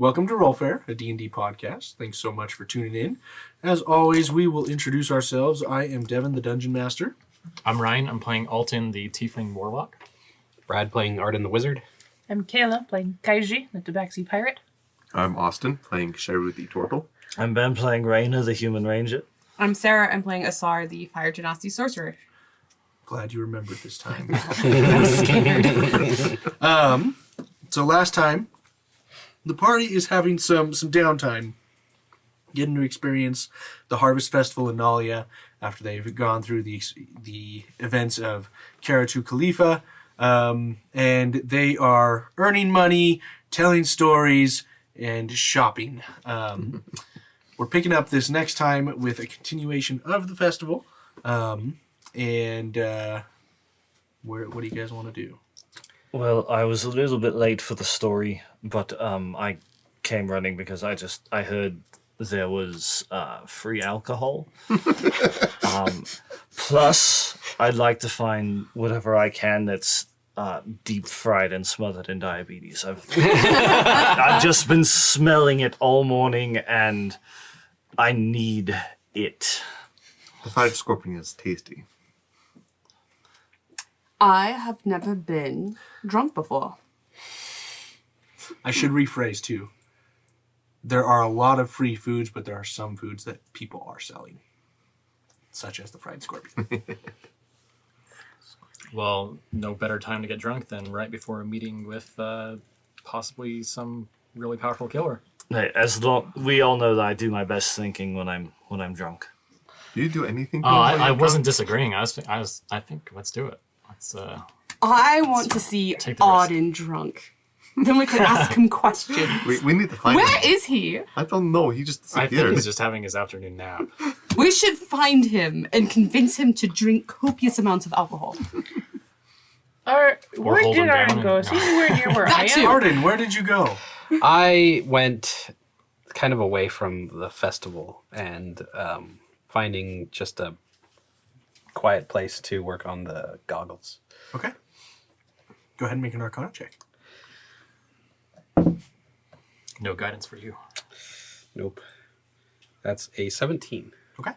Welcome to Rollfair, a D&D podcast. Thanks so much for tuning in. As always, we will introduce ourselves. I am Devin, the Dungeon Master. I'm Ryan. I'm playing Alton, the Tiefling Warlock. Brad playing Arden the Wizard. I'm Kayla, playing Kaiji, the Tabaxi Pirate. I'm Austin, playing Sharu the Turtle. I'm Ben, playing Raina, the Human Ranger. I'm Sarah. I'm playing Asar, the Fire Genasi Sorcerer. Glad you remembered this time. I'm scared. So last time, the party is having some downtime, getting to experience the Harvest Festival in Nalia after they've gone through the events of Karatu Khalifa, and they are earning money, telling stories, and shopping. We're picking up this next time with a continuation of the festival, what do you guys want to do? Well, I was a little bit late for the story, but I came running because I heard there was free alcohol. Plus, I'd like to find whatever I can that's deep fried and smothered in diabetes. I've just been smelling it all morning, and I need it. The fried scorpion is tasty. I have never been drunk before. I should rephrase too. There are a lot of free foods, but there are some foods that people are selling, such as the fried scorpion. Well, no better time to get drunk than right before a meeting with possibly some really powerful killer. Hey, we all know that I do my best thinking when I'm drunk. Do you do anything? I wasn't disagreeing. I think let's do it. Let's. I want to see take the Arden drunk. Then we can ask him questions. We need to find him. Where is he? I don't know. He just I think disappeared. he's just having his afternoon nap. We should find him and convince him to drink copious amounts of alcohol. Where hold did him Arden down go? and- Is he anywhere near where I That too. am? Arden, where did you go? I went kind of away from the festival and finding just a quiet place to work on the goggles. Okay. Go ahead and make an Arcana check. No guidance for you. Nope. That's a 17. Okay.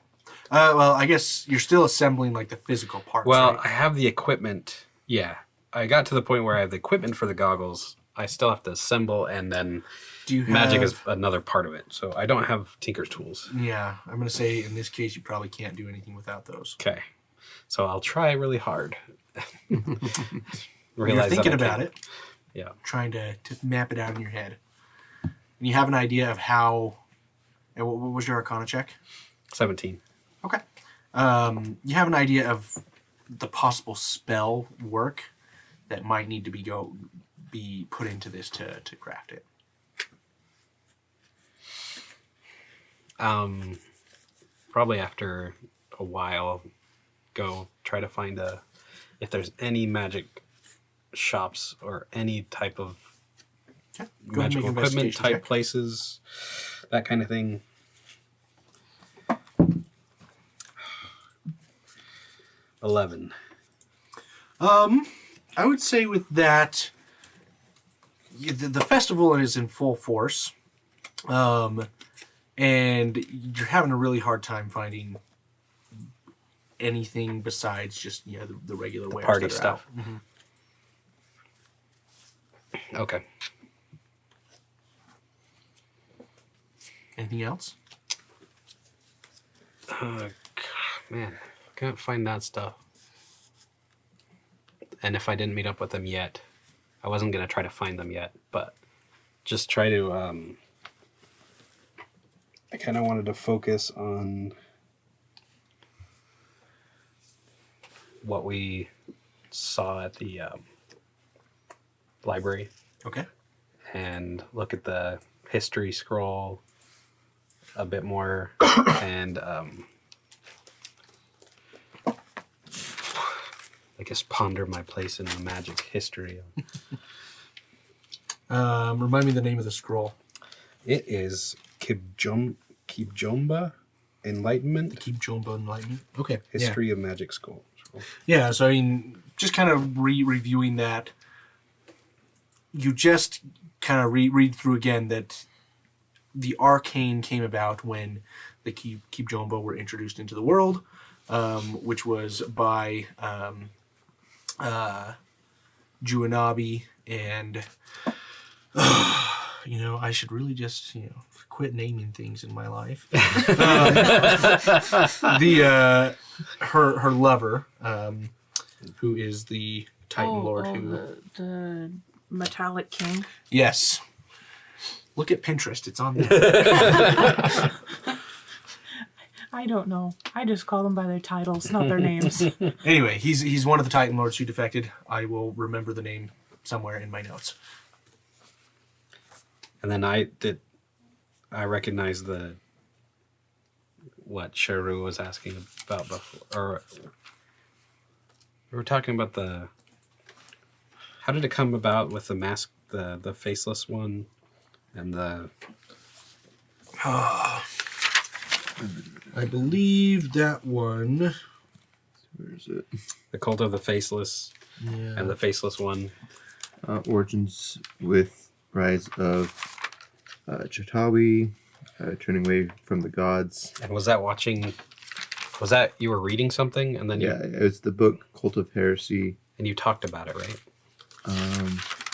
Well, I guess you're still assembling like the physical parts. Well, right? I have the equipment. Yeah. I got to the point where I have the equipment for the goggles. I still have to assemble, and then Do you have... magic is another part of it. So I don't have Tinker's tools. Yeah, I'm going to say in this case you probably can't do anything without those. Okay. So I'll try really hard. You're thinking about it. Yeah. Trying to map it out in your head. And you have an idea of how... And what was your Arcana check? 17. Okay. You have an idea of the possible spell work that might need to be put into this to craft it. Probably after a while, go try to find if there's any magic shops or any type of Okay. Go ahead and magical make an equipment investigation type check. places, that kind of thing. 11. I would say with that, the festival is in full force, and you're having a really hard time finding anything besides just the regular wares Party that are stuff. out. Mhm. Okay. Anything else? Man, I can't find that stuff. And if I didn't meet up with them yet, I wasn't going to try to find them yet, but just try to, I kind of wanted to focus on what we saw at the library Okay. and look at the history scroll a bit more and I guess ponder my place in the magic history. Remind me the name of the scroll. It is Kibjomba Enlightenment, Keep Jumbo Enlightenment. Okay. History of Magic Scroll. Yeah, so I mean, just kind of reviewing that, you just kind of read through again that the arcane came about when the Keep Jumbo were introduced into the world, which was by Juanabi, and I should really just quit naming things in my life. Her lover, who is the Titan Lord, who the metallic king. yes. Look at Pinterest; it's on there. I don't know. I just call them by their titles, not their names. Anyway, he's one of the Titan Lords who defected. I will remember the name somewhere in my notes. And then I recognized what Sharu was asking about before, or we were talking about how did it come about with the mask, the faceless one, and the. I believe that one. Where is it? The Cult of the Faceless and the Faceless One. Origins with rise of Chitawi, turning away from the gods. And was that you were reading something and then Yeah, it's the book Cult of Heresy. and you talked about it, right?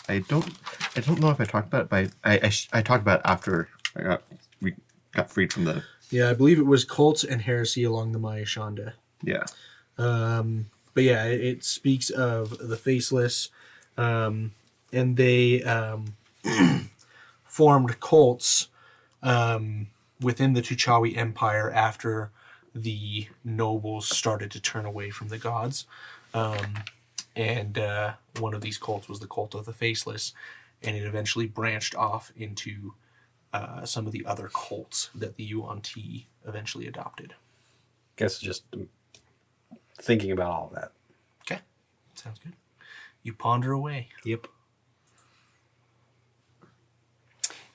I don't know if I talked about it, but I talked about it after we got freed from the. Yeah, I believe it was Cults and Heresy along the Maya Shanda. Yeah. But yeah, it speaks of the Faceless, and they formed cults within the Tuchawi Empire after the nobles started to turn away from the gods. And one of these cults was the Cult of the Faceless, and it eventually branched off into some of the other cults that the Yuan Ti eventually adopted. Guess just thinking about all of that. Okay, sounds good. You ponder away. Yep.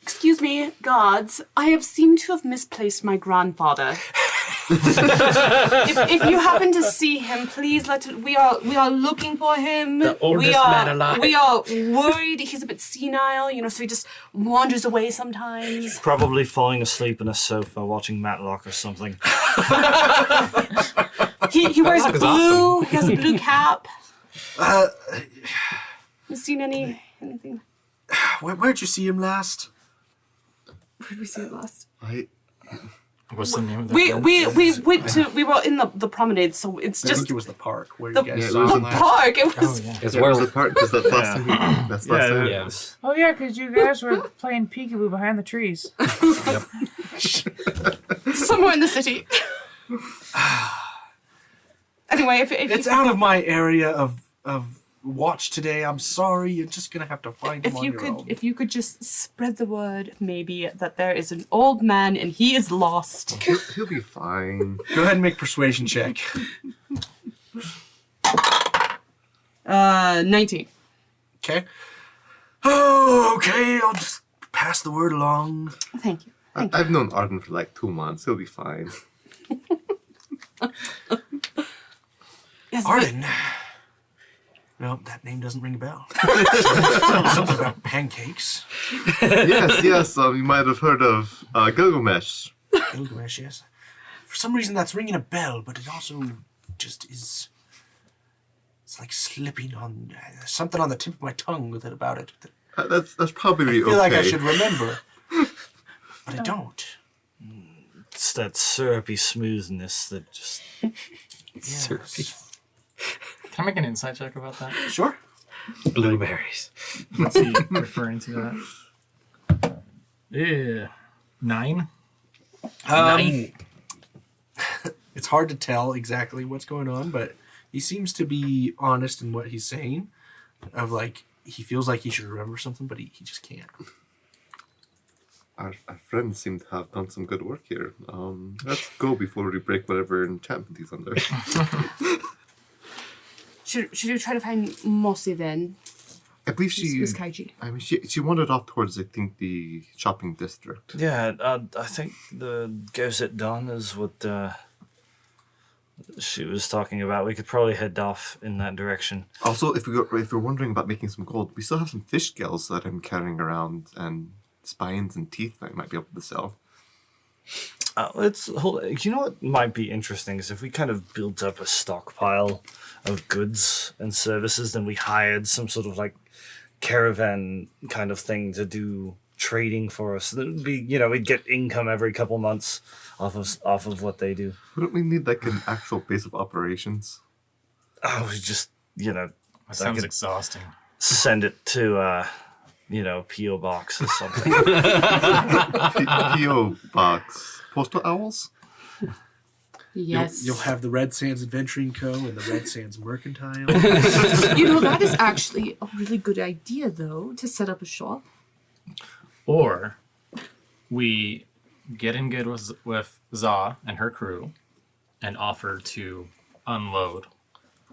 Excuse me, guards. I have seemed to have misplaced my grandfather. if you happen to see him, please we are looking for him. The oldest man alive. We are worried. He's a bit senile, so he just wanders away sometimes. Probably falling asleep on a sofa watching Matlock or something. He wears Matlock is blue. awesome. He has a blue cap. You seen anything? Where'd you see him last? Where did we see it last? What's the name of that? We were in the promenade, so it's I just think it was the park where the, you guys it saw was him the last. park. It was. Oh, yeah. It's Yeah, where was the part because that's last Yeah. time. That's last time. yeah. Oh yeah, because you guys were playing peekaboo behind the trees. Somewhere in the city. Anyway, if It's out of my area of watch today. I'm sorry. You're just gonna have to find him on your own. if you could just spread the word, maybe that there is an old man and he is lost. He'll be fine. Go ahead and make persuasion check. 19. Okay. Oh, okay. I'll just pass the word along. Thank you. I've known Arden for like 2 months. He'll be fine. Yes, Arden. No, that name doesn't ring a bell. Something about pancakes. yes. You might have heard of Gilgamesh. Gilgamesh, yes. For some reason, that's ringing a bell, but it also just is. It's like slipping on something on the tip of my tongue with it about it. That's probably I feel okay. like I should remember, but I don't. It's that syrupy smoothness that just. Yes. Can I make an insight check about that? Sure. Blueberries. What's he referring to that? Yeah. 9? It's hard to tell exactly what's going on, but he seems to be honest in what he's saying. Of like, he feels like he should remember something, but he just can't. Our friends seem to have done some good work here. Let's go before we break whatever enchantment he's under. Should we try to find Mossy then? I believe she. Miss Kaiji. I mean, she wandered off towards, I think, the shopping district. Yeah, I think the Gozet Dawn is what she was talking about. We could probably head off in that direction. Also, if we're wondering about making some gold, we still have some fish scales that I'm carrying around, and spines and teeth that I might be able to sell. You know what might be interesting is if we kind of built up a stockpile of goods and services, then we hired some sort of like caravan kind of thing to do trading for us. That would be, we'd get income every couple months off of what they do. Wouldn't we need like an actual base of operations? Oh, we just, That sounds could- exhausting. send it to, P.O. Box or something. P.O. box. Postal owls? Yes. You'll have the Red Sands Adventuring Co. and the Red Sands Mercantile. That is actually a really good idea, though, to set up a shop. Or we get in good with Za and her crew and offer to unload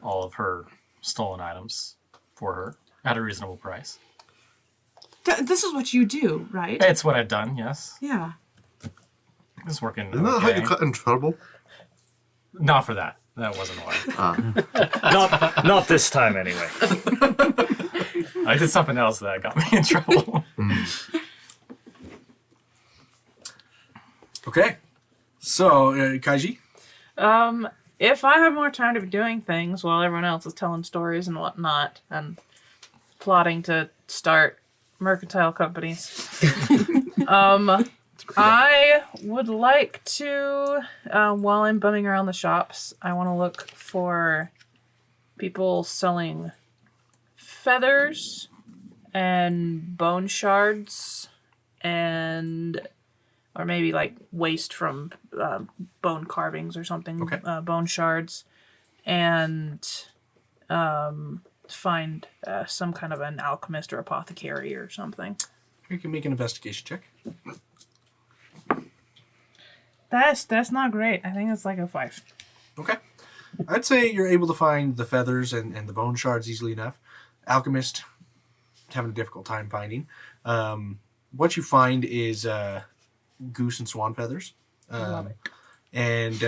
all of her stolen items for her at a reasonable price. This is what you do, right? It's what I've done, yes. Yeah. It's working. Isn't that how okay. you got in trouble? Not for that. That wasn't why. Not this time, anyway. I did something else that got me in trouble. Okay. So, Kaiji? If I have more time to be doing things while everyone else is telling stories and whatnot and plotting to start mercantile companies, I would like to, while I'm bumming around the shops, I want to look for people selling feathers and bone shards or maybe like waste from bone carvings or something. Okay. Bone shards, and find some kind of an alchemist or apothecary or something. You can make an investigation check. That's not great. I think it's like a 5. Okay. I'd say you're able to find the feathers and the bone shards easily enough. Alchemist, having a difficult time finding. What you find is goose and swan feathers. Love it. And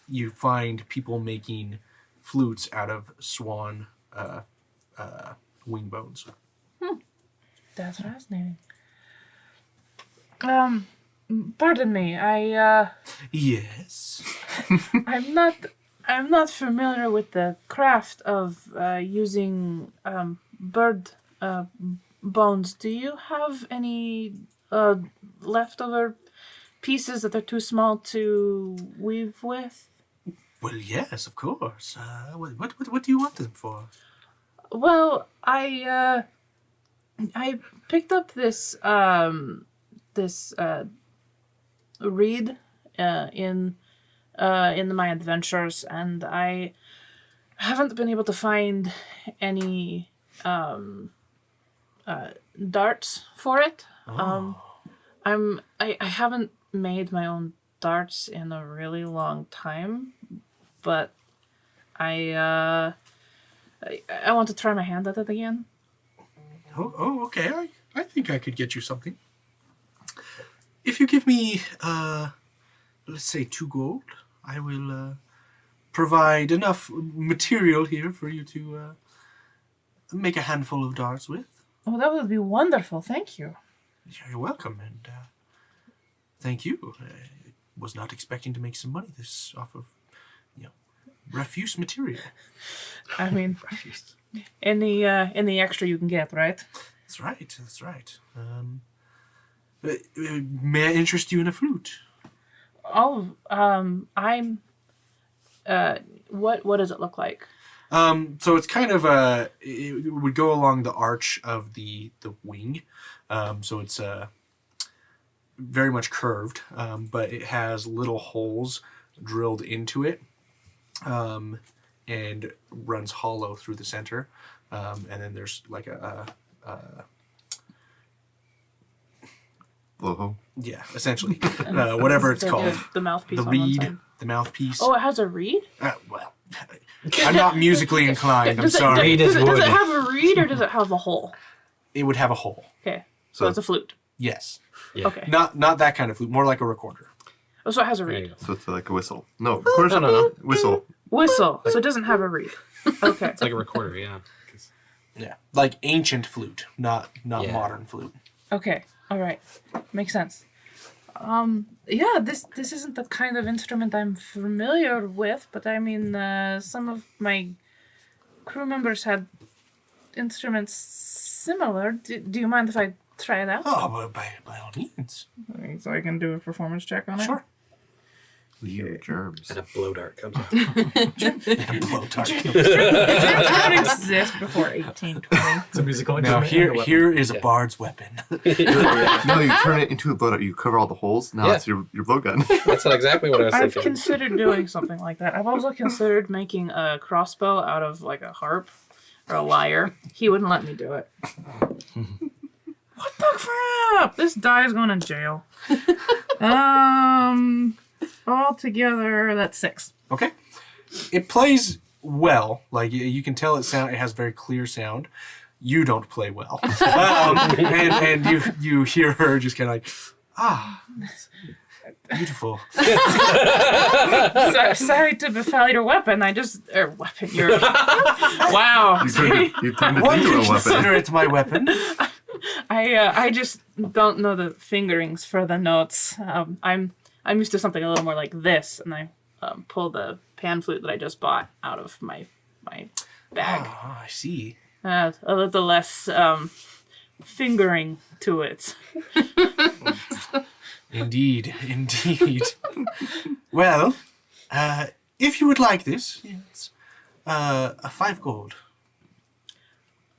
you find people making flutes out of swan wing bones. That's fascinating. Pardon me. Yes. I'm not familiar with the craft of using bird bones. Do you have any leftover pieces that are too small to weave with? Well, yes, of course. What do you want them for? Well, I picked up this reed in my adventures, and I haven't been able to find any darts for it. I haven't made my own darts in a really long time, but I want to try my hand at it again. Oh, okay. I think I could get you something. If you give me, let's say 2 gold, I will provide enough material here for you to make a handful of darts with. Oh, that would be wonderful. Thank you. You're welcome, and thank you. I was not expecting to make some money off of, refuse material. I mean, in the extra you can get, right? That's right. May I interest you in a flute? Oh, I'm. What does it look like? So it's kind of it would go along the arch of the wing. So it's very much curved, but it has little holes drilled into it, and runs hollow through the center. And then there's like a Blowhole. yeah, essentially whatever it's The- called. The mouthpiece. The on one reed, side. the mouthpiece. Oh, it has a reed. Well, I'm not musically inclined. I'm Does it, sorry. Reed does, is it, does wood. it have a reed or does it have a hole? It would have a hole. Okay, so So- it's a flute. Yes. Yeah. Okay. Not that kind of flute. More like a recorder. Oh, so it has a There reed. you go. So it's like a whistle. No, of course no. Whistle. Whistle. So it doesn't have a reed. Okay. It's like a recorder, yeah. Yeah. Like ancient flute, not Yeah. modern flute. Okay. All right. Makes sense. Yeah, this isn't the kind of instrument I'm familiar with, but I mean, some of my crew members had instruments similar. Do you mind if I try it out? Oh, well, by all means. So I can do a performance check on it? Sure. You germs. And a blow dart comes out. Blowtorch. It don't exist before 1820. It's a musical Now instrument and a weapon. here is a bard's weapon. No, you turn it into a blow dart. You cover all the holes. Now Yeah. it's your blowgun. That's exactly what I was I've thinking. considered doing something like that. I've also considered making a crossbow out of like a harp or a lyre. He wouldn't let me do it. What the crap? This die is going to jail. Altogether, that's 6. Okay. It plays well. Like you can tell it has very clear sound. You don't play well. And you hear her just kind of like, beautiful. Sorry to befoul your weapon. Weapon. Your wow. You turned it One into can a weapon. consider it my weapon. I just don't know the fingerings for the notes. I'm used to something a little more like this, and I pull the pan flute that I just bought out of my bag. Ah, I see. A little less fingering to it. Indeed. Well, if you would like this, it's a 5 gold.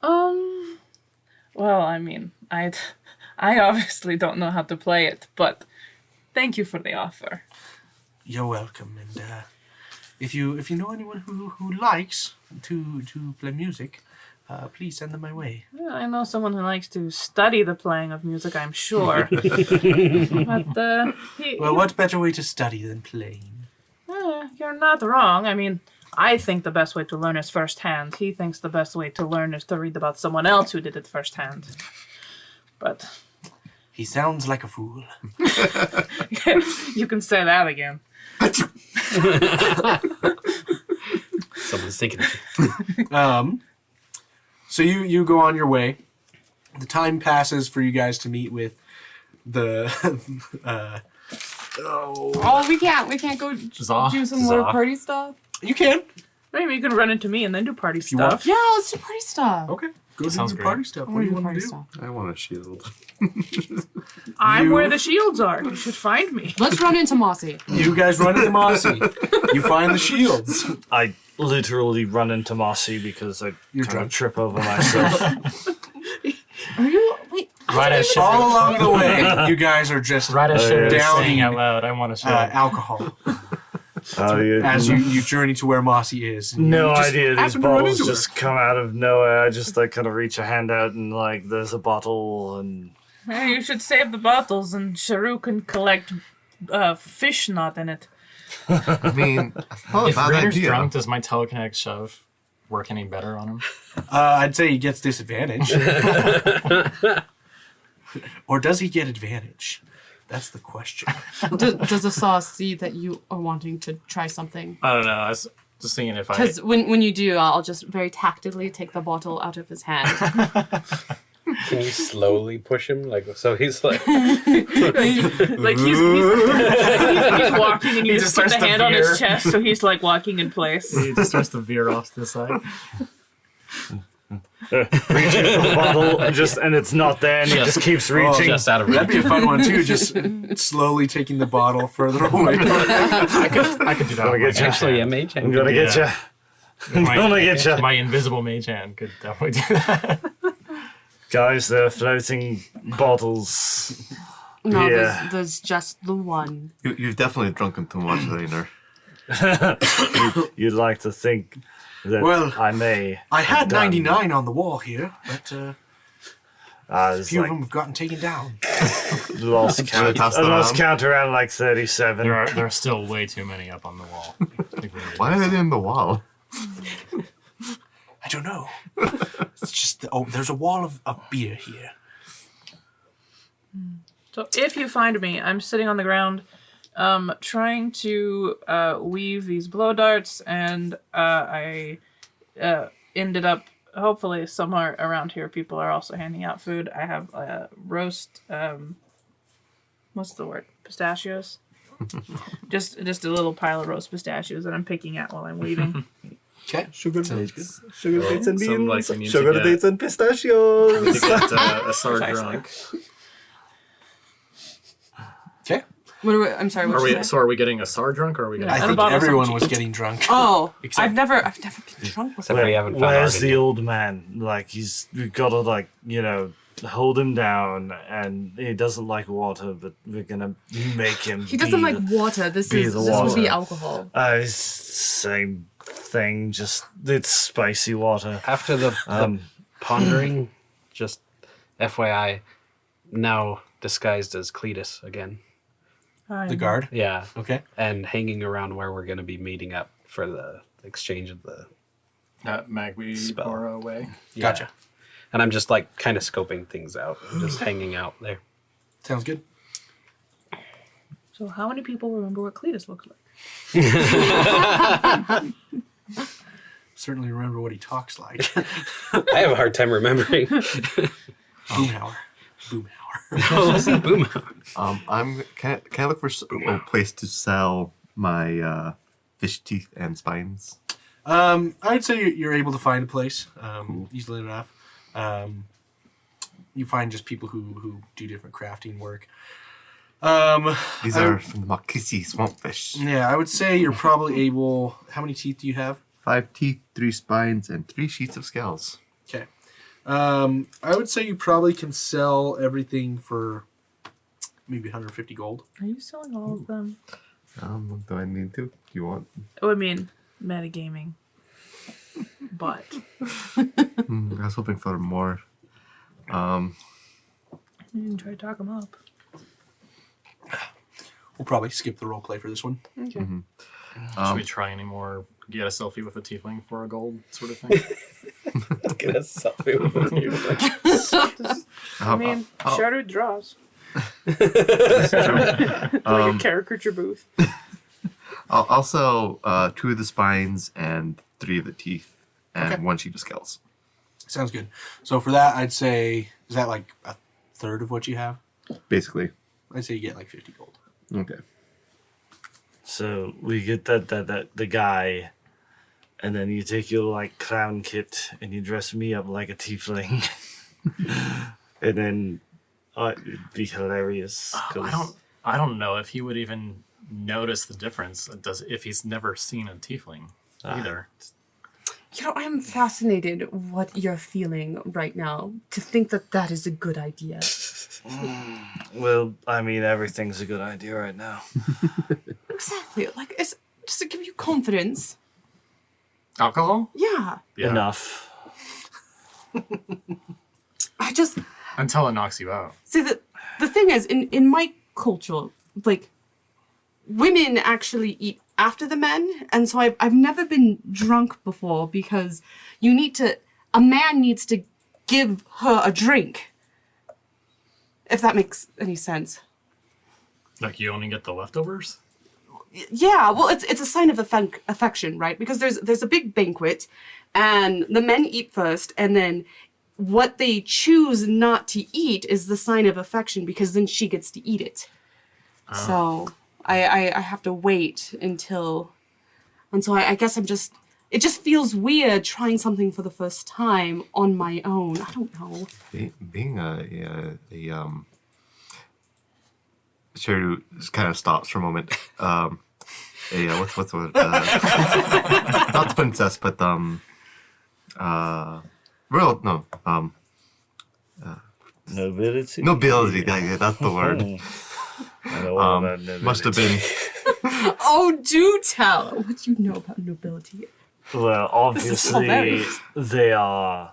Well, I mean, I obviously don't know how to play it, but thank you for the offer. You're welcome. And if you know anyone who likes to play music, please send them my way. Well, I know someone who likes to study the playing of music, I'm sure. But Well, what better way to study than playing? you're not wrong. I mean, I think the best way to learn is firsthand. He thinks the best way to learn is to read about someone else who did it firsthand. But He sounds like a fool. you can say that again. Someone's thinking of you. So you go on your way. The time passes for you guys to meet with the Oh, we can't go Zah. do some more Zah. party stuff. You can. Maybe you can run into me and then do party you want. stuff. Yeah, let's do party stuff. Okay. Go do Sounds your great. party stuff. I What do you wanna want to party do? stuff. I want a shield. I'm You- where the shields are. You should find me. Let's run into Mossy. You guys run into Mossy. You find the shields. I literally run into Mossy because I You're kind drunk. of trip over myself. Are you? Wait. Right as shit. All along the way, you guys are just Right as shit. Downing, Saying out loud, I want to show. alcohol you as you journey to where Mossy is. And no you just idea. These happen to run bottles into her. just come out of nowhere. I just like kind of reach a hand out and like there's a bottle and Well, you should save the bottles and Sharu can collect fish not in it. I mean, that's not a If bad Raider's idea. drunk, does my telekinetic shove work any better on him? I'd say he gets disadvantage. Or does he get advantage? That's the question. Does the sauce see that you are wanting to try something? I don't know. I was just thinking if I. Because when you do, I'll just very tactically take the bottle out of his hand. Can you slowly push him? Like so he's like Like he's walking and you He just just put the starts to hand on his veer. chest so he's like walking in place. He just starts to veer off to the side. reaching for the bottle and it's not there and he just keeps reaching. just out of That'd reach. be a fun one too, just slowly taking the bottle further away. I could do that. Gonna with get my you. Actually, a mage hand. I'm gonna get you. my, gonna get ya. My invisible mage hand could definitely do that. Guys, they're floating bottles. No, Yeah. there's just the one. You've definitely drunken too much, Rainer. You'd like to think that Well, I may. I had have done. 99 on the wall here, but a It's few of like them have gotten taken down. lost count. toss I them lost around? count around like 37. There are still way too many up on the wall. Why are they in the wall? I don't know. It's just, there's a wall of beer here. So if you find me, I'm sitting on the ground, trying to weave these blow darts, and I ended up hopefully somewhere around here people are also handing out food. I have roast, what's the word? Pistachios? just a little pile of roast pistachios that I'm picking at while I'm leaving. Okay. Sugar Sounds dates. Sugar dates and Sounds beans. like we need to Sugar get- dates and We pistachios. could get a Sard drunk. Okay. What are we, I'm sorry. What Are did you we? say? So are we getting a Sard drunk, or are we getting? I And a think bottle of everyone something was cheap. getting drunk. Oh, Except- I've never been drunk Except before. we haven't found Where's Arden the yet. old man? Like we've got to hold him down, and he doesn't like water, but we're gonna make him. He doesn't like water. This be is the this would be water. alcohol. It's same thing. Just it's spicy water. After the pondering, just FYI, now disguised as Cletus again. The guard. Yeah, Okay. and hanging around where we're going to be meeting up for the exchange of the Magby Spell. Bora way. yeah. Gotcha. And I'm just like kind of scoping things out, just hanging out there. Sounds good. So how many people remember what Cletus looks like? Certainly remember what he talks like. I have a hard time remembering. Boomhauer. Boomhauer. Oh, listen, boom. Can I look for a place to sell my fish teeth and spines? I'd say you're able to find a place easily enough. You find just people who do different crafting work. These are from the Makisi swampfish. Yeah, I would say you're probably able. How many teeth do you have? 5 teeth, 3 spines, and 3 sheets of scales. Okay. I would say you probably can sell everything for maybe 150 gold. Are you selling all of them? Do I need to? Do you want? Oh, I mean, metagaming. But I was hoping for more. you can try to talk them up. We'll probably skip the role play for this one. Okay. Should we try any more? Get a selfie with a tiefling for a gold sort of thing. Get a selfie with you. I mean, Shadow draws. Like a caricature booth. I'll sell 2 of the spines and 3 of the teeth and Okay. 1 sheet of scales. Sounds good. So for that, I'd say, is that like a third of what you have? Basically. I'd say you get like 50 gold. Okay. So we get the guy, and then you take your like clown kit and you dress me up like a tiefling, and then it'd be hilarious. 'cause- I don't know if he would even notice the difference. If he's never seen a tiefling either. You know, I am fascinated what you're feeling right now. To think that that is a good idea. Well, I mean, everything's a good idea right now. Exactly. Like, it's just to give you confidence. Alcohol? Yeah. Yeah. Enough. I just Until it knocks you out. see that the thing is in my culture, like women actually eat after the men, and so I've never been drunk before because a man needs to give her a drink. If that makes any sense. Like you only get the leftovers? Yeah, well, it's a sign of affection, right? Because there's a big banquet, and the men eat first, and then what they choose not to eat is the sign of affection, because then she gets to eat it. So I have to wait until I guess it just feels weird trying something for the first time on my own. I don't know. Being Sherry kind of stops for a moment. What's the word? Not the princess, but Nobility? nobility. That's the word. I know all about nobility. Must have been. Oh, do tell! What do you know about nobility? Well, is obviously, hilarious. they are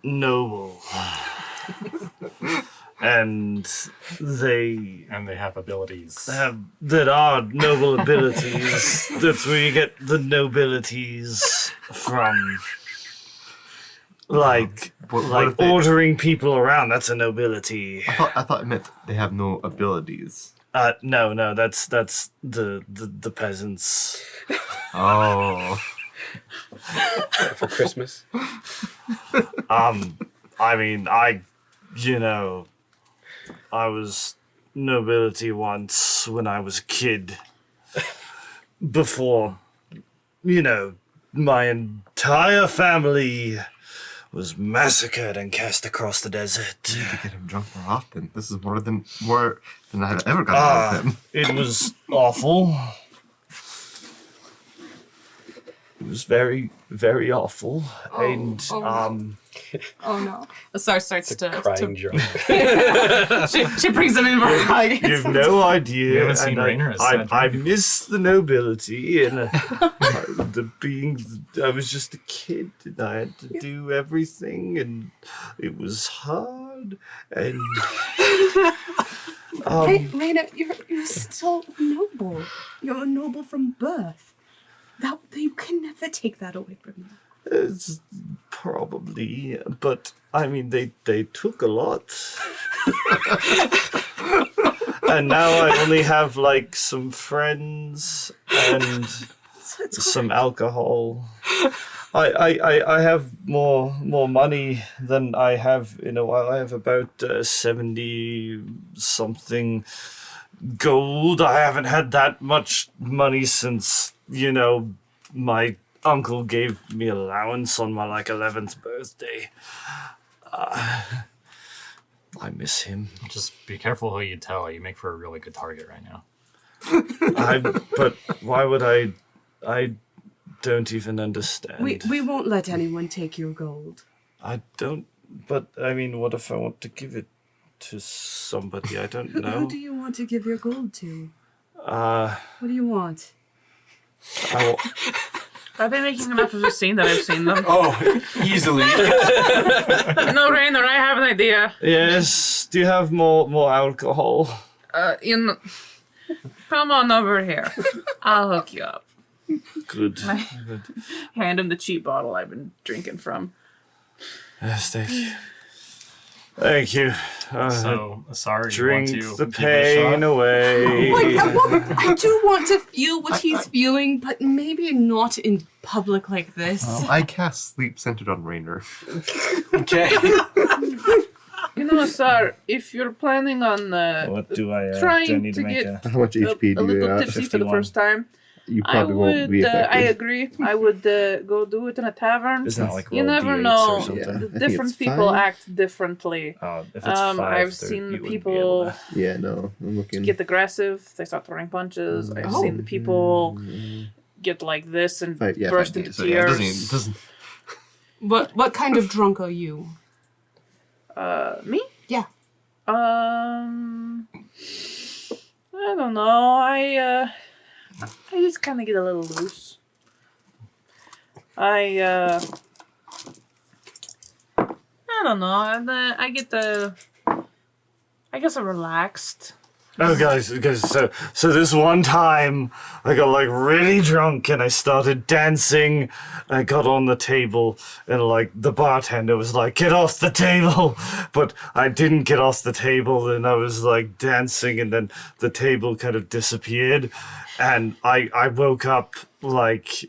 noble. And they have abilities. that are noble abilities. That's where you get the nobilities from. Like What if they- ordering people around, that's a nobility. I thought it meant they have no abilities. No, that's the peasants. Oh. For Christmas. I mean, I was nobility once when I was a kid. Before, my entire family was massacred and cast across the desert. I need to get him drunk more often. This is more than I've ever gotten out of him. It was awful. It was very, very awful. Oh no. Starts to Crying drunk. she brings him in for a hug. You have no idea. You haven't seen and Rainer as I Cedric. miss the nobility and I was just a kid and I had to do everything and it was hard and Raina, you're so noble. You're a noble from birth. That you can never take that away from you. it's probably, but I mean they took a lot. And now I only have like some friends and some alcohol. I have more money than I have in a while. I have about 70 something gold. I haven't had that much money since, my uncle gave me allowance on my 11th birthday. I miss him. Just be careful who you tell. You make for a really good target right now. But why would I don't even understand. We won't let anyone take your gold. I don't, but I mean, what if I want to give it to somebody? I don't know. Who do you want to give your gold to? Uh, What do you want? I, Are they making enough of a scene that I've seen them? Oh, easily. No, Rainer, I have an idea. yes, do you have more alcohol? Come on over here. I'll hook you up. Good. Hand him the cheap bottle I've been drinking from. Yes, thank you. Thank you. So, sorry, Drink you want the to give it a pain shot? away. I do want to feel what he's feeling, but maybe not in public like this. I cast sleep centered on Rainer. Okay. You know, sir, if you're planning on What do I do I trying need to to make get How much a little tipsy for the 51. first time, You I probably won't would. be I affected. agree. I would go do it in a tavern. Isn't that like You roll never D8s know. or something? Yeah. I The think different it's people fine. act differently. If it's 5, I've there- seen you the wouldn't be people able to- Yeah, no, I'm looking. get aggressive. They start throwing punches. I've Oh. seen the people get like this and Five burst days, into so yeah, it tears. doesn't. What kind of drunk are you? Me? Yeah. I don't know. I just kind of get a little loose. I don't know. And I get I guess I'm relaxed. Oh, guys, so this one time I got like really drunk and I started dancing. I got on the table and like the bartender was like, "Get off the table," but I didn't get off the table and I was like dancing and then the table kind of disappeared and I woke up like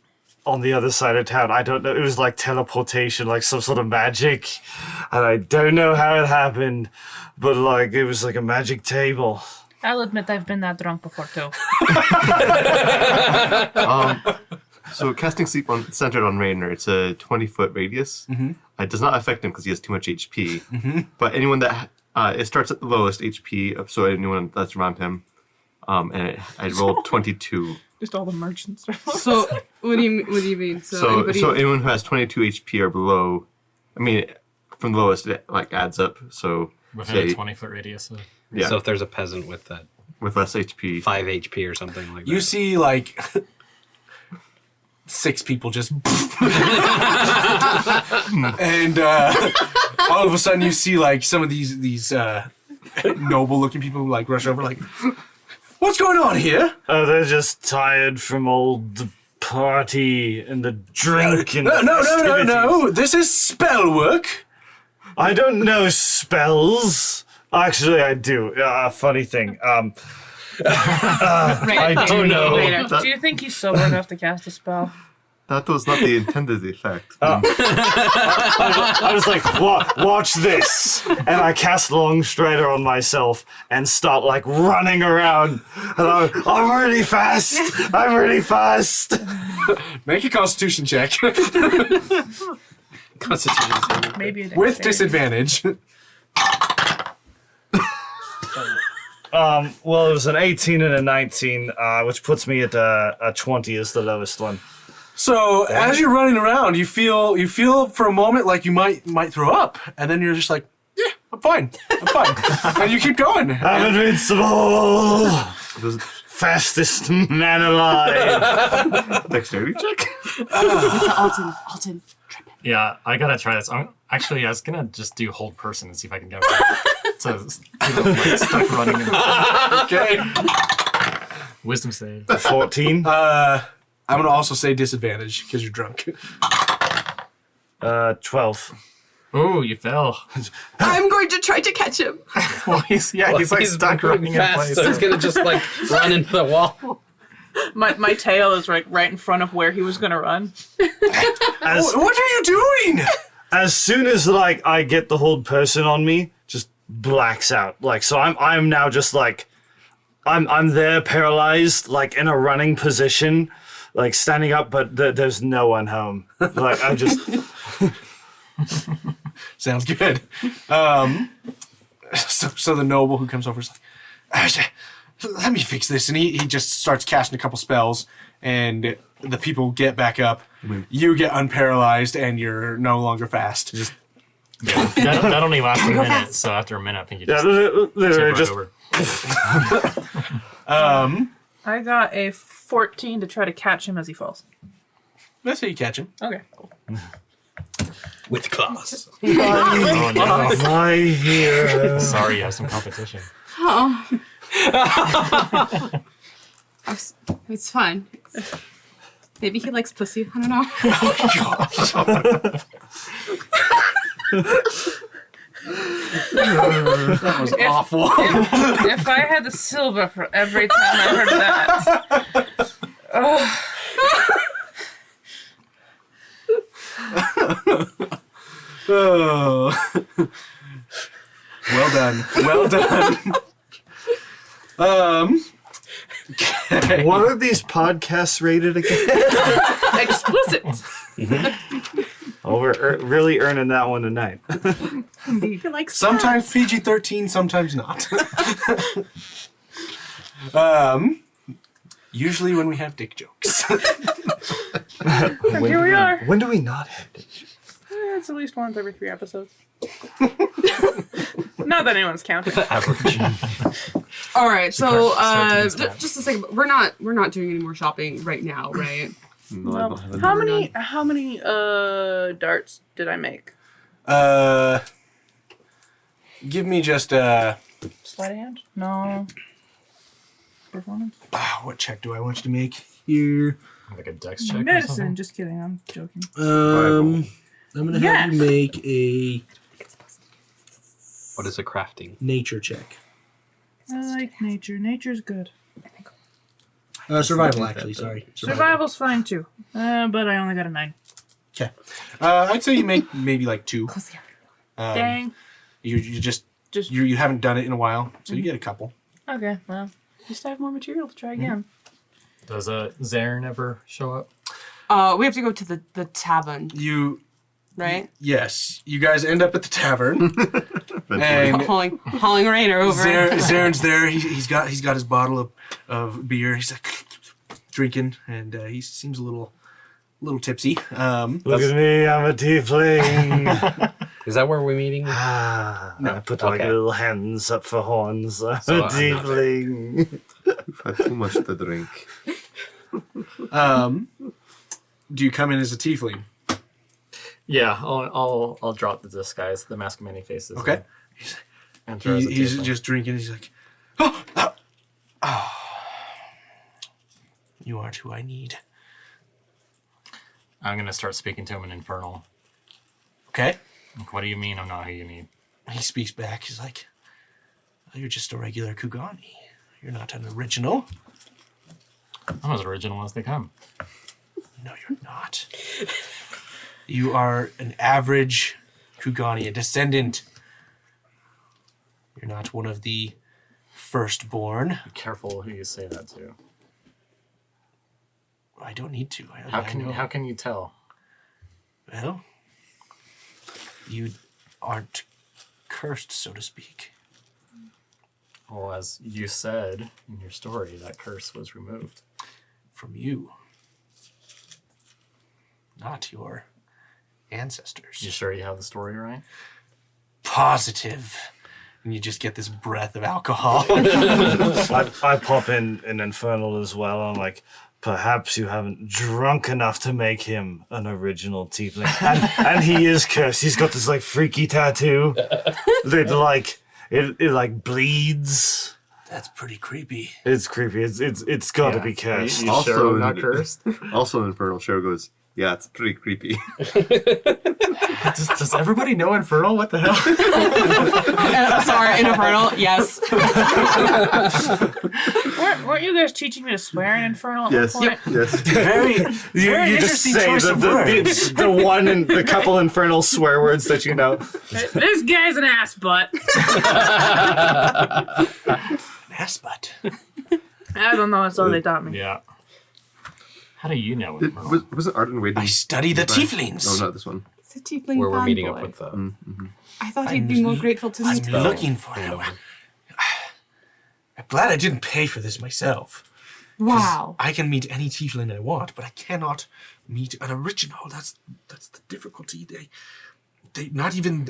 on the other side of town. I don't know. It was like teleportation, like some sort of magic, and I don't know how it happened, but like it was like a magic table. I'll admit I've been that drunk before too. So casting sleep centered on Rainer, it's a 20-foot radius. It does not affect him because he has too much HP. But anyone that it starts at the lowest HP, so anyone that's around him, and I rolled 22. Just all the merchants. So what do you mean? So anybody- anyone who has 22 HP or below, I mean, from the lowest it like adds up. So Within a say 20-foot radius. yeah, So if there's a peasant with that with less HP. 5 HP or something like that. You see, like, 6 people just. And all of a sudden, you see, like, some of these noble-looking people, like, rush over, like, what's going on here? Oh, they're just tired from all the party and the drink and the No. festivities. This is spell work. I don't know spells. Actually, I do. Funny thing. I do know. Do you think he's sober enough to cast a spell? That was not the intended effect. I was like, watch this. And I cast Long Strider on myself and start like running around. And I'm really fast. I'm really fast. Make a Constitution check Constitution. Maybe a with dexterity. disadvantage. Well, it was an 18 and a 19, which puts me at a 20 is the lowest one. So as you're running around, you feel for a moment like you might throw up, and then you're just like, yeah, I'm fine, and you keep going. I'm invincible. Does Fastest man alive. dexterity check? Mr. Alton, trip it. Yeah, I gotta try this. I was gonna just do hold person and see if I can get it. So people like stuck running. Okay. Wisdom save. 14. I'm gonna also say disadvantage because you're drunk. 12. Oh, you fell. I'm going to try to catch him. Well, he's like stuck running in place. so he's gonna just like run into the wall. My tail is right in front of where he was gonna run. As, What are you doing? as soon as like I get the hold person on me, just blacks out. Like, so I'm now just like I'm there paralyzed, like in a running position, like standing up, but there's no one home. Like I'm just Sounds good. So the noble who comes over is like, let me fix this, and he just starts casting a couple spells, and the people get back up. You get unparalyzed, and you're no longer fast. Just That only lasts a minute, so after a minute, I think you just literally tip just right over. I got a 14 to try to catch him as he falls. that's how you catch him. Okay, cool. With claws. Oh no! my hero. Sorry, you have some competition. It's fun. Maybe he likes pussy. I don't know. That was awful. If I had the silver for every time I heard that. Oh. Well done. Well done. Okay. What are these podcasts rated again? Explicit. Oh, we're really earning that one tonight. He likes Sometimes PG-13, sometimes not. Usually when we have dick jokes. Here we are. When do we not have it? It's at least once every 3 episodes. Not that anyone's counting. Average. All right, so start to use that. just a second. We're not doing any more shopping right now, right? No, I don't have any. How many darts did I make? Give me just Sleight of hand? No. Performance? what check do I want you to make here? Like a dex check or Medicine. something? Just kidding. I'm joking. I'm gonna have you Yes. make a What is a crafting? nature check. I like nature. Nature's good. Survival, actually. Sorry. Survival's fine too. But I only got a 9. Okay. I'd say you make maybe like 2. Dang. You just you haven't done it in a while, so you get a couple. Okay, well, just have more material to try again. Does Zarin ever show up? We have to go to the tavern, You right? yes, you guys end up at the tavern, and Hauling Rainer over. Zaren's there. He's got his bottle of beer. He's like drinking, and he seems a little tipsy. Look at me, I'm a tiefling. Is that where we're meeting? I put like Okay. little hands up for horns. I'm So a I'm not tiefling. I've had too much to drink. Do you come in as a tiefling? Yeah, I'll drop the disguise, the mask of many faces. Okay. And throw as a He's tiefling. just drinking. He's like, you aren't who I need. I'm gonna start speaking to him in Infernal. Okay. Like, what do you mean I'm not who you need? He speaks back. He's like, you're just a regular Kugani. You're not an original. I'm as original as they come. No, you're not. You are an average Kugani, a descendant. You're not one of the firstborn. Be careful who you say that to. I don't need to. How can you tell? Well, you aren't cursed, so to speak. Well, as you said in your story, that curse was removed. From you. Not your ancestors. You sure you have the story right? Positive. And you just get this breath of alcohol. I pop in an infernal as well. I'm like, perhaps you haven't drunk enough to make him an original tiefling. And he is cursed. He's got this like freaky tattoo that like it bleeds. That's pretty creepy. It's creepy. It's got to be cursed. You Also- sure I'm not cursed? Also, Infernal Show goes, yeah, it's pretty creepy. Does everybody know Infernal? What the hell? Sorry, Infernal. Yes. Weren't you guys teaching me to swear in Infernal at Yes, one point? yes. Very, very You just interesting say choice of words. the one and the couple infernal swear words that you know. This guy's an ass butt. Ass butt. I don't know. That's all they taught me. Yeah. How do you know Infernal? Wasn't Arden waiting? I study the by- tieflings. Oh, not this one. It's a tiefling Where we're meeting fanboy. up with the. I thought he'd be more grateful to I'm meet. looking for him. I'm glad I didn't pay for this myself. Wow. I can meet any tiefling I want, but I cannot meet an original. That's the difficulty. They not even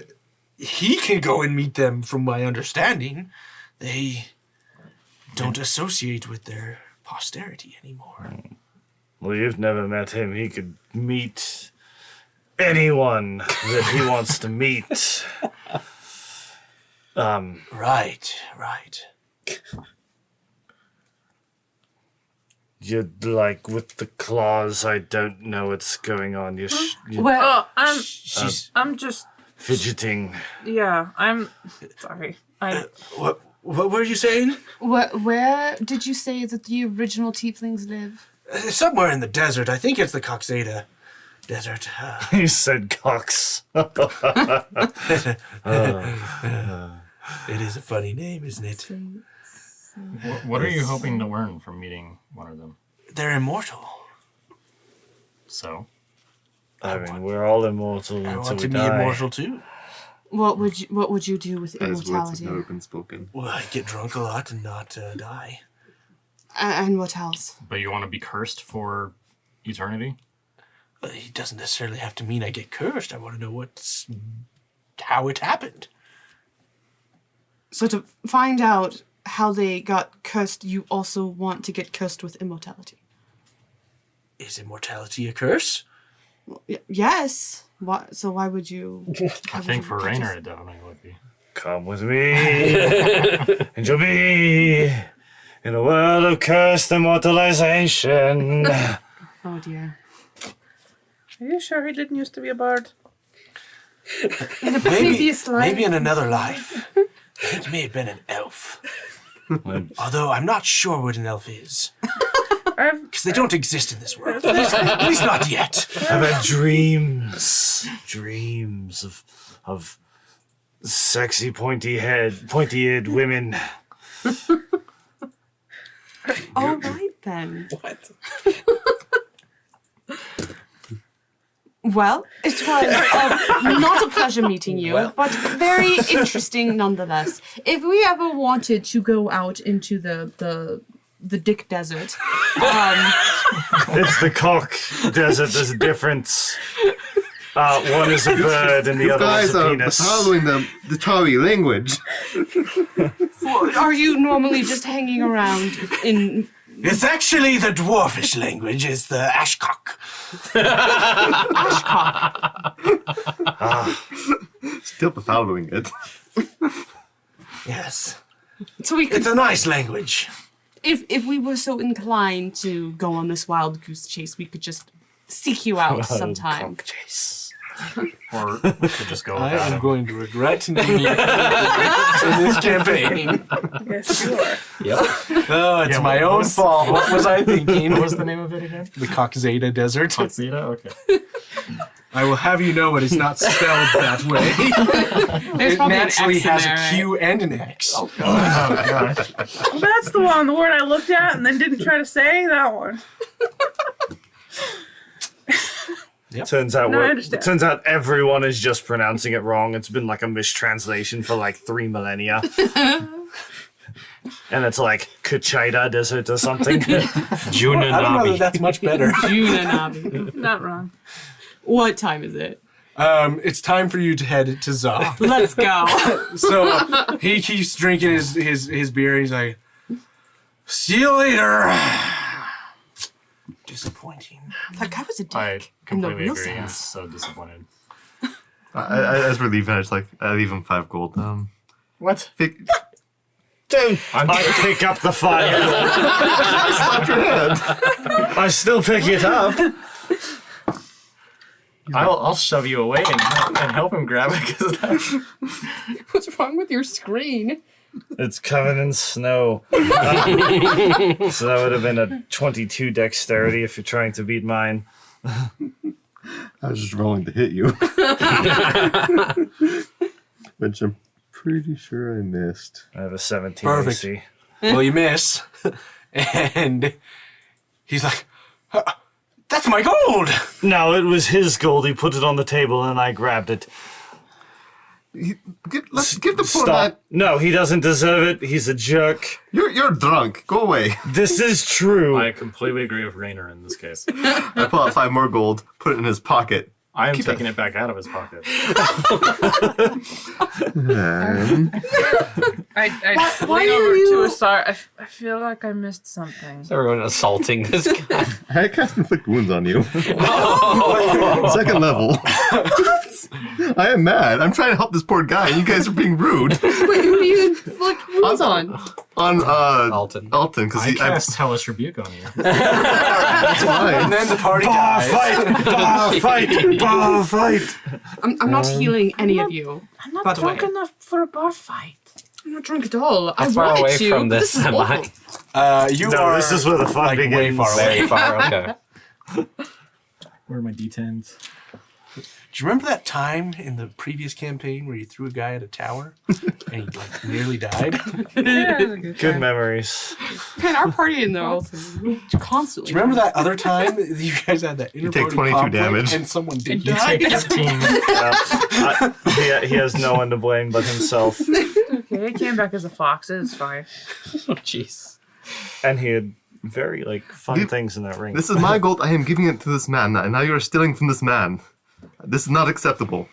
he can go and meet them. From my understanding, they don't associate with their posterity anymore. Well, you've never met him. He could meet anyone that he wants to meet. Right. You're like with the claws. I don't know what's going on. You're Well, Oh, She's I'm just. fidgeting. Yeah, I'm sorry. what were you saying? where did you say that the original tieflings live? Somewhere in the desert. I think it's the Coxada Desert. You said Cox. It is a funny name, isn't it? What are you hoping to learn from meeting one of them? They're immortal. So, I mean, we're all immortal I until want we to be die. immortal too. What would you do with As words have immortality? never been spoken. Well, I get drunk a lot and not die. And what else? but you want to be cursed for eternity? It doesn't necessarily have to mean I get cursed. I want to know how it happened. So to find out how they got cursed, you also want to get cursed with immortality. Is immortality a curse? Yes. So why would you? I think for Rainer it definitely would be. Come with me, and you'll be in a world of cursed immortalization. Oh dear. Are you sure he didn't used to be a bard? In the Maybe, previous life. maybe in another life. I think he may have been an elf. Although I'm not sure what an elf is. Because they don't exist in this world. At least not yet. I've had dreams of sexy pointy-eared women. All right then. What? Well, it was not a pleasure meeting you, but very interesting nonetheless. If we ever wanted to go out into the Dick Desert, It's the cock desert. There's a difference. One is a bird and the You other is guys a are penis. following the Tawi language. are you normally just hanging around in? It's actually the dwarfish language. It's the Ashcock. Still following it. Yes. So we could, It's a nice language. if we were so inclined to go on this wild goose chase, we could just seek you out sometime. Cock chase. Or we could just go I without am him. going to regret naming you in this campaign. Yes, you are. Yep. Oh, it's Yeah, my what own was- fault. What was I thinking? What was the name of it again? The Coxada Desert. Tuxedo? Okay. I will have you know it is not spelled that way. There's It probably an naturally X in has there, a Q and an X. Oh, gosh. Well, that's the one, the word I looked at and then didn't try to say. That one. Turns out No, I understand. turns out everyone is just pronouncing it wrong. It's been like a mistranslation for like 3 millennia. And it's like Kachida Desert or something. I don't know that that's much better. Junanabi. Not wrong. What time is it? It's time for you to head to Za. Let's go. So he keeps drinking his beer. He's like, "See you later." Disappointing. That guy was a dick. I in the completely real agree. I'm sense. so disappointed. As we're leaving, I leave him 5 gold. What? I pick up the 5 gold. Slap your hand. I still pick it up. I'll shove you away and help him grab it because What's wrong with your screen? It's covered in snow. So that would have been a 22 dexterity if you're trying to beat mine. I was just rolling to hit you. Which I'm pretty sure I missed. I have a 17 Perfect. AC. Well, you miss, and he's like, "That's my gold." No, it was his gold. He put it on the table and I grabbed it. Let's give the poor man. Stop. No, he doesn't deserve it. He's a jerk. You're drunk. Go away. This is true. I completely agree with Rainer in this case. I pull out 5 more gold, put it in his pocket. I am Keep taking it back out of his pocket. I Why lean are over you- to Asar. I feel like I missed something. Everyone assaulting this guy. I cast inflict wounds on you. Second level. I am mad. I'm trying to help this poor guy, and you guys are being rude. Wait, who do you inflict wounds on? On Alton. because I cast Hellish Rebuke on you. that's And fine. then the party Bar dies. fight! Bar fight! Bar fight! I'm not healing any of you. I'm not By the drunk way. enough for a bar fight. I'm not drunk at all. How I far wanted away to. from but this is am I? awful. You No, are this is where the fun like way begins. far away. Very far, okay. Where are my D10s? Do you remember that time in the previous campaign where you threw a guy at a tower and he like nearly died? Do Good memories. Man, our party in though constantly. you remember that other time that you guys had that take interparty 22 conflict damage. and someone did You die? take 15. He has no one to blame but himself. Okay, it came back as a fox. It's fine. Oh, jeez. And he had very fun Dude, things in that ring. This is my gold. I am giving it to this man, and now you are stealing from this man. This is not acceptable.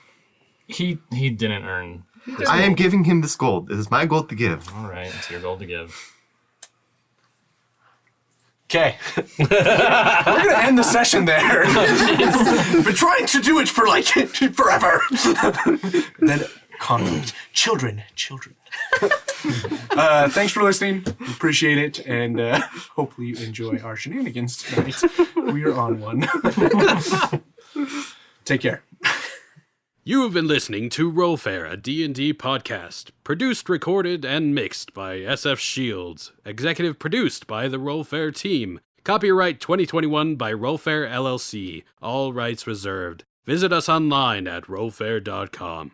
He didn't earn. I am giving him this gold. It is my gold to give. All right, it's your goal to give. Okay. We're going to end the session there. Been trying to do it for like forever. Then conflict. Children. Thanks for listening. We appreciate it. And hopefully you enjoy our shenanigans tonight. We are on one. Take care. You have been listening to Rollfair, a D&D podcast. Produced, recorded, and mixed by SF Shields. Executive produced by the Rollfair team. Copyright 2021 by Rollfair LLC. All rights reserved. Visit us online at rollfair.com.